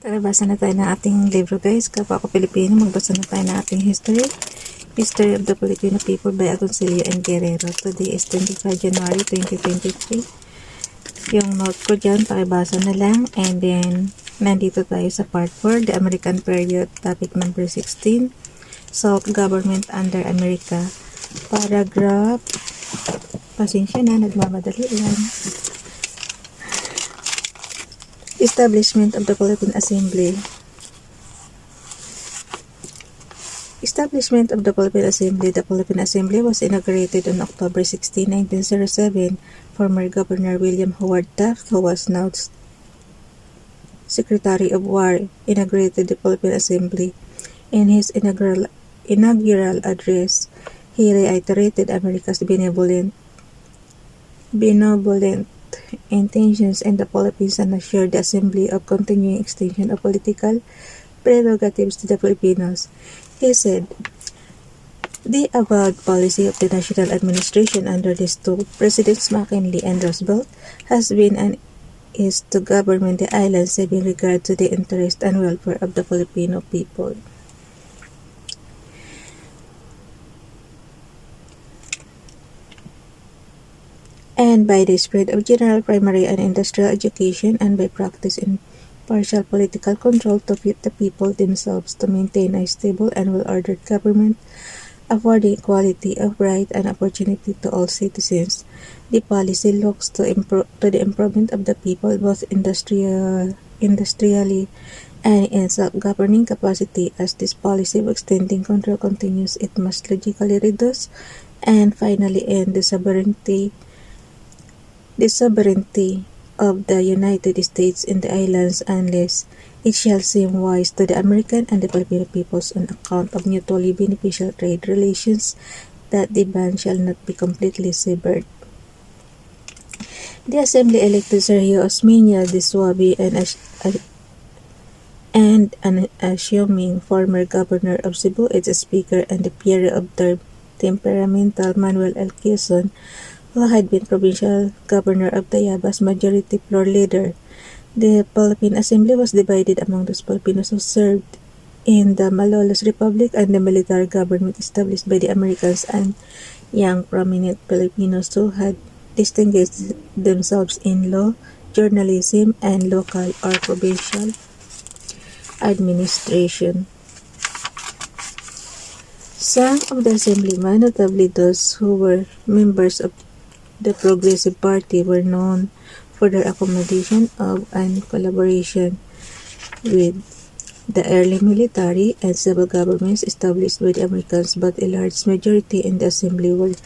Tara, basa na tayo ng ating libro guys. Kapwa ako Filipino, magbasa na tayo ng ating history. History of the Filipino People by Agoncillo and Guerrero. Today is 25 January 2023. Yung note ko dyan, pakibasa na lang. And then, nandito tayo sa part 4, the American period, topic number 16. Self-government under America. Paragraph, pasensya na, nagmamadali lang. Establishment of the Philippine Assembly. Establishment of the Philippine Assembly. The Philippine Assembly was inaugurated on October 16, 1907. Former Governor William Howard Taft, who was now Secretary of War, inaugurated the Philippine Assembly. In his inaugural address, he reiterated America's benevolent intentions in the Philippines and assured the Assembly of continuing extension of political prerogatives to the Filipinos. He said, "The avowed policy of the national administration under these two Presidents McKinley and Roosevelt has been and is to govern the islands having regard to the interest and welfare of the Filipino people." And by the spread of general primary and industrial education, and by practice in partial political control to fit the people themselves to maintain a stable and well-ordered government, affording equality of right and opportunity to all citizens. The policy looks to the improvement of the people, both industrially and in self-governing capacity. As this policy of extending control continues, it must logically reduce and finally end the sovereignty of the United States in the islands unless it shall seem wise to the American and the Filipino peoples on account of mutually beneficial trade relations that the band shall not be completely severed. The Assembly elected Sergio Osmeña de Suabe and an assuming former governor of Cebu its speaker, and the peer of the temperamental Manuel L. Quezon, who had been provincial governor of Tayabas, majority floor leader. The Philippine Assembly was divided among those Filipinos who served in the Malolos Republic and the military government established by the Americans, and young prominent Filipinos who had distinguished themselves in law, journalism, and local or provincial administration. Some of the assemblymen, notably those who were members of the Progressive Party, were known for their accommodation of and collaboration with the early military and civil governments established by the Americans, but a large majority in the Assembly were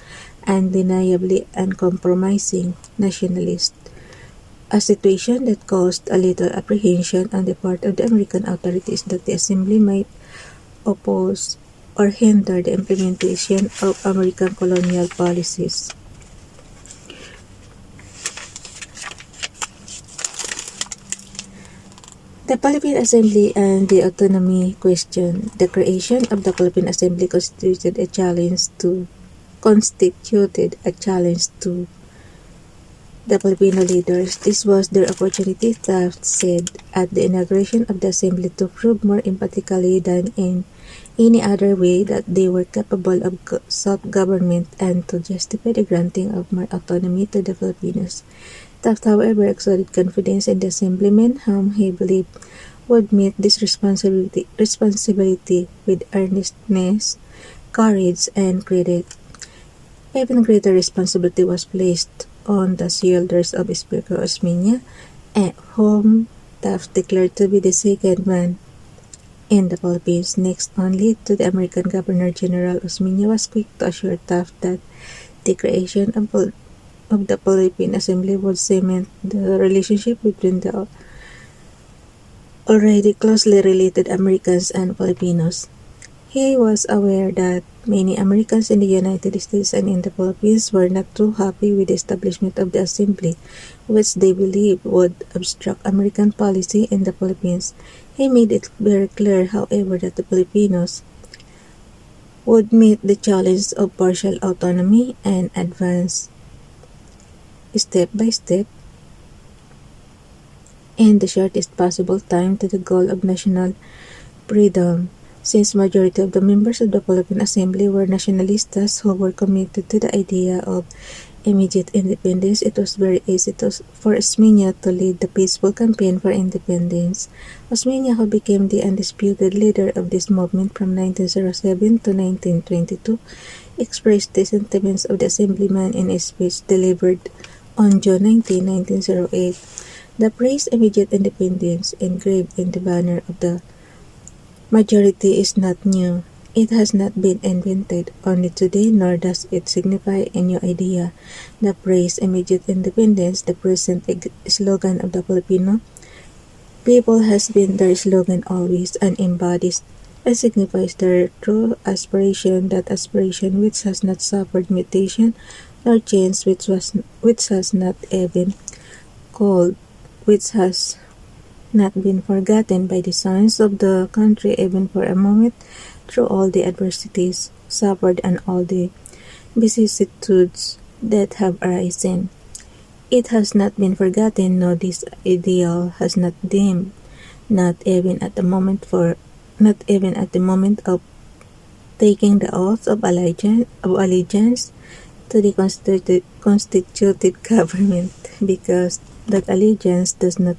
undeniably uncompromising nationalists, a situation that caused a little apprehension on the part of the American authorities that the Assembly might oppose or hinder the implementation of American colonial policies. The Philippine Assembly and the Autonomy question. The creation of the Philippine Assembly constituted a challenge to the Filipino leaders. This was their opportunity, Taft said at the inauguration of the Assembly, to prove more emphatically than in any other way that they were capable of self-government and to justify the granting of more autonomy to the Filipinos. Taft, however, exuded confidence in the Assemblymen, whom he believed would meet this responsibility with earnestness, courage, and credit. Even greater responsibility was placed on the shoulders of Speaker Osmeña, whom Taft declared to be the second man in the Philippines, next only to the American Governor-General. Osmeña was quick to assure Taft that the creation of the Philippine Assembly would cement the relationship between the already closely related Americans and Filipinos. He was aware that many Americans in the United States and in the Philippines were not too happy with the establishment of the Assembly, which they believed would obstruct American policy in the Philippines. He made it very clear, however, that the Filipinos would meet the challenge of partial autonomy and advance step by step in the shortest possible time to the goal of national freedom. Since majority of the members of the Philippine Assembly were nationalistas who were committed to the idea of immediate independence, it was very easy for Osmeña to lead the peaceful campaign for independence. Osmeña, who became the undisputed leader of this movement from 1907 to 1922, expressed the sentiments of the Assemblyman in a speech delivered on June 19, 1908. The phrase immediate independence, engraved in the banner of the majority, is not new. It has not been invented only today, nor does it signify a new idea. The phrase immediate independence, the present slogan of the Filipino people, has been their slogan always, and embodies and signifies their true aspiration, that aspiration which has not suffered mutation nor change, which has not even cold, which has not been forgotten by the sons of the country even for a moment, through all the adversities suffered and all the vicissitudes that have arisen. It has not been forgotten, nor this ideal has not dimmed, not even at the moment of taking the oath of allegiance to the constituted government, because that allegiance does not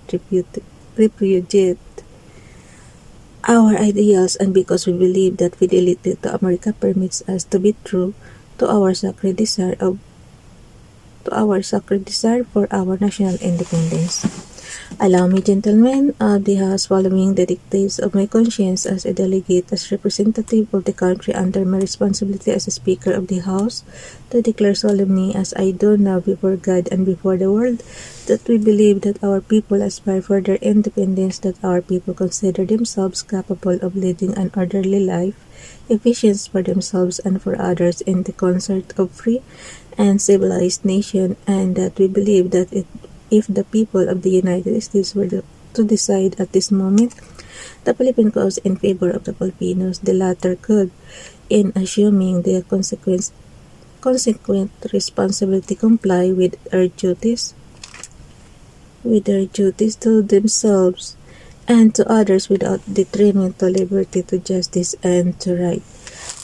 repudiate our ideals, and because we believe that fidelity to America permits us to be true to our sacred desire for our national independence. Allow me, gentlemen of the House, following the dictates of my conscience as a delegate, as representative of the country under my responsibility as a Speaker of the House, to declare solemnly, as I do now before God and before the world, that we believe that our people aspire for their independence, that our people consider themselves capable of leading an orderly life, efficient for themselves and for others in the concert of free and civilized nation, and that we believe that if the people of the United States were to decide at this moment the Philippine cause in favor of the Filipinos, the latter could, in assuming the consequent responsibility, comply with their duties to themselves and to others without detriment to liberty, to justice, and to right.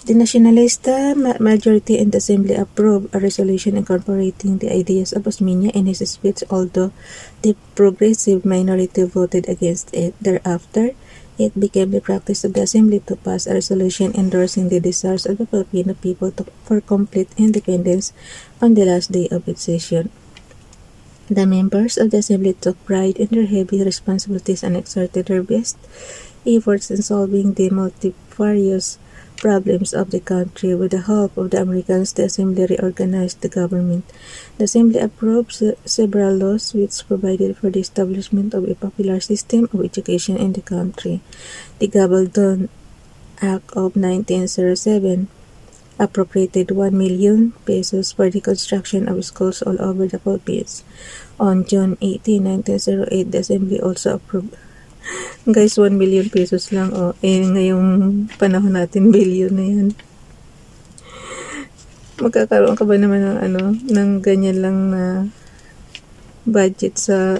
The Nacionalista majority in the Assembly approved a resolution incorporating the ideas of Osmeña in his speech, although the progressive minority voted against it. Thereafter, it became the practice of the Assembly to pass a resolution endorsing the desires of the Filipino people for complete independence on the last day of its session. The members of the Assembly took pride in their heavy responsibilities and exerted their best efforts in solving the multifarious problems of the country. With the help of the Americans, the Assembly reorganized the government. The Assembly approved several laws which provided for the establishment of a popular system of education in the country. The Gabaldon Act of 1907 appropriated 1 million pesos for the construction of schools all over the Philippines. On June 18, 1908, the Assembly also approved. Guys, 1 million pesos lang, ngayong panahon natin, billion na yan. Magkakaroon ka ba naman ng ganyan lang na budget sa,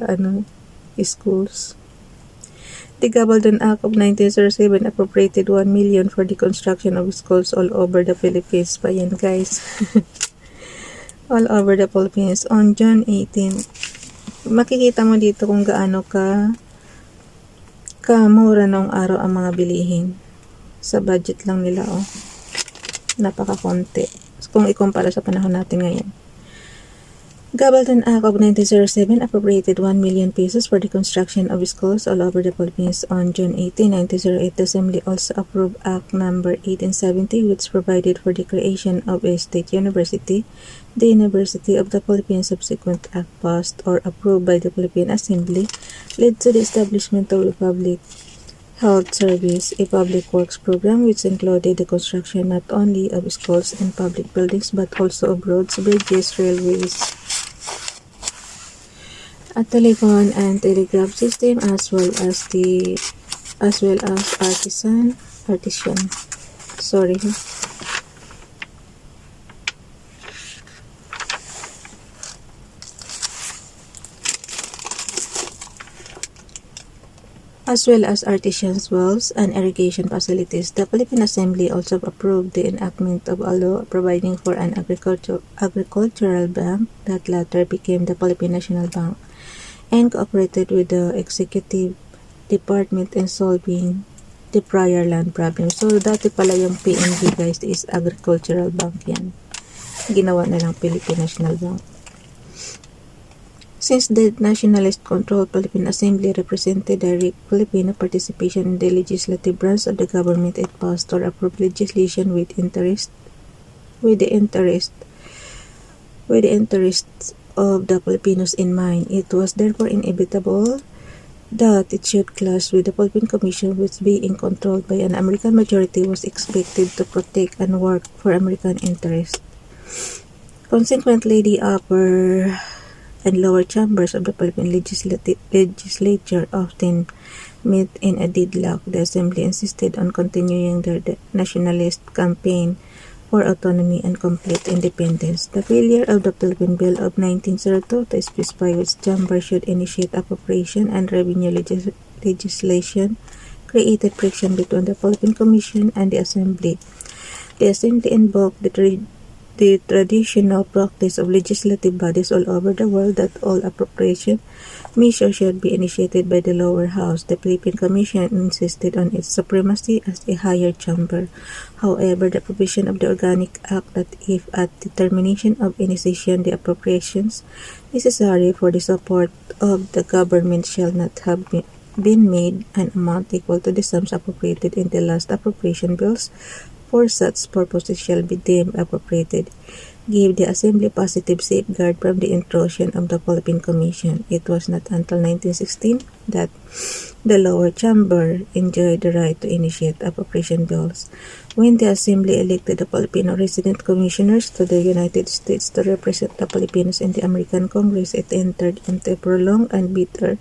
schools? The Gabaldon Act of 1907 appropriated 1 million for the construction of schools all over the Philippines. Pa yan, guys. All over the Philippines. On June 18, makikita mo dito kung gaano kamura noong araw ang mga bilihin. Sa budget lang nila, napakakonti kung ikumpara sa panahon natin ngayon. Gabaldon Act of 1907 appropriated 1 million pesos for the construction of schools all over the Philippines. On June 18, 1908, the Assembly also approved Act No. 1870, which provided for the creation of a state university. The University of the Philippines, subsequent act passed or approved by the Philippine Assembly, led to the establishment of a public health service, a public works program which included the construction not only of schools and public buildings but also of roads, bridges, railways, a telephone and telegraph system, as well as artisan. Sorry. as well as artisans' wells and irrigation facilities. The Philippine Assembly also approved the enactment of a law providing for an agricultural bank that later became the Philippine National Bank and cooperated with the executive department in solving the prior land problem. So, dati pala yung PNB guys is agricultural bank yan. Ginawa na lang Philippine National Bank. Since the nationalist-controlled Philippine Assembly represented direct Filipino participation in the legislative branch of the government, it passed or approved legislation with the interests of the Filipinos in mind. It was therefore inevitable that it should clash with the Philippine Commission, which being controlled by an American majority was expected to protect and work for American interests. Consequently, the upper and lower chambers of the Philippine legislature often met in a deadlock. The Assembly insisted on continuing their nationalist campaign for autonomy and complete independence. The failure of the Philippine Bill of 1902 to specify which chamber should initiate appropriation and revenue legislation created friction between the Philippine Commission and the Assembly. The Assembly invoked the traditional practice of legislative bodies all over the world that all appropriation measures should be initiated by the lower house. The Philippine Commission insisted on its supremacy as a higher chamber. However, the provision of the Organic Act that if at determination of initiation the appropriations necessary for the support of the government shall not have been made an amount equal to the sums appropriated in the last appropriation bills for such purposes shall be deemed appropriated, gave the Assembly positive safeguard from the intrusion of the Philippine Commission. It was not until 1916 that the lower chamber enjoyed the right to initiate appropriation bills. When the Assembly elected the Filipino resident commissioners to the United States to represent the Filipinos in the American Congress, it entered into a prolonged and bitter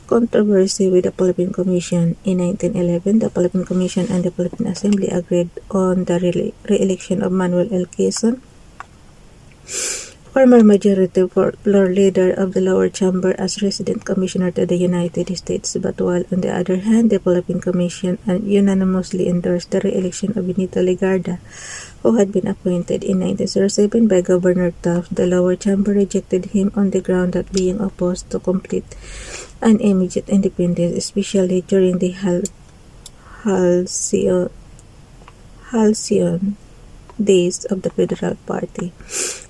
controversy with the Philippine Commission. In 1911, the Philippine Commission and the Philippine Assembly agreed on the re-election of Manuel L. Quezon, former majority floor leader of the lower chamber, as resident commissioner to the United States, but while on the other hand, the Philippine Commission unanimously endorsed the re-election of Benito Legarda, who had been appointed in 1907 by Governor Taft. The lower chamber rejected him on the ground that being opposed to complete and immediate independence, especially during the halcyon days of the Federal Party.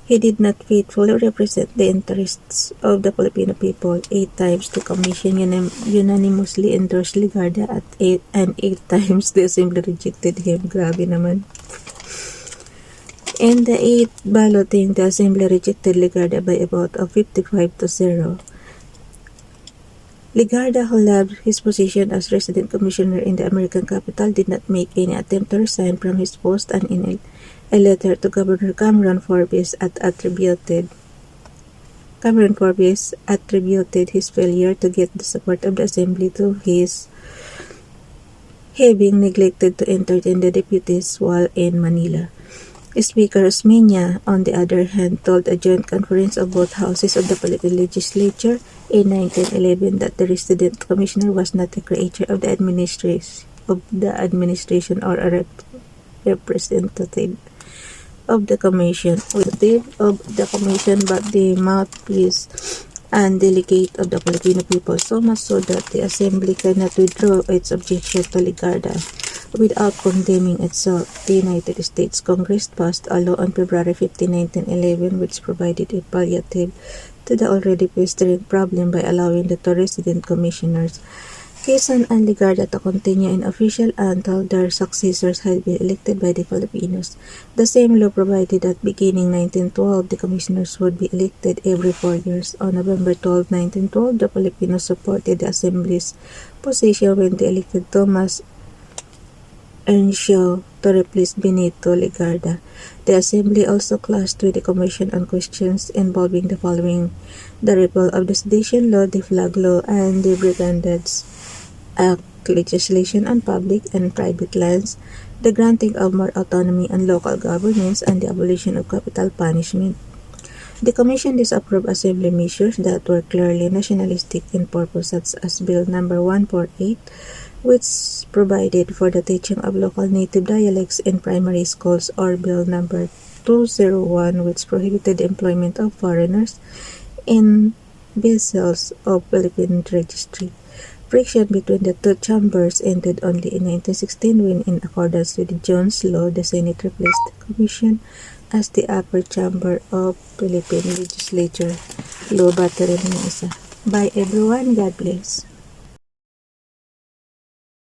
He did not faithfully represent the interests of the Filipino people. 8 times the Commission unanimously endorsed Legarda and 8 times the Assembly rejected him. Grabe naman. In the 8th balloting, the Assembly rejected Legarda by a vote of 55-0. Legarda, who loved his position as resident commissioner in the American capital, did not make any attempt to resign from his post, and in a letter to Governor Cameron Forbes attributed his failure to get the support of the Assembly to his having neglected to entertain the deputies while in Manila. Speaker Osmeña, on the other hand, told a joint conference of both houses of the Philippine legislature in 1911 that the resident commissioner was not a creature of the administration or a representative of the commission, but the mouthpiece and delegate of the Filipino people, so much so that the Assembly cannot withdraw its objection to Legarda without condemning itself. The United States Congress passed a law on February 15, 1911, which provided a palliative to the already festering problem by allowing the 2 resident commissioners, Quezon and Legarda, to continue in official until their successors had been elected by the Filipinos. The same law provided that beginning 1912, the commissioners would be elected every 4 years. On November 12, 1912, the Filipinos supported the Assembly's position when they elected Thomas Earnshaw to replace Benito Legarda. The Assembly also clashed with the Commission on questions involving the following: the repeal of the Sedition Law, the Flag Law, and the Brigandage Act, legislation on public and private lands, the granting of more autonomy and local governments, and the abolition of capital punishment. The Commission disapproved assembly measures that were clearly nationalistic in purpose, such as Bill No. 148, which provided for the teaching of local native dialects in primary schools, or Bill No. 201, which prohibited the employment of foreigners in vessels of Philippine registry. Friction between the two chambers ended only in 1916 when, in accordance with Jones Law, the Senate replaced the Commission as the upper chamber of Philippine legislature. Law battery ng isa. Bye everyone. God bless.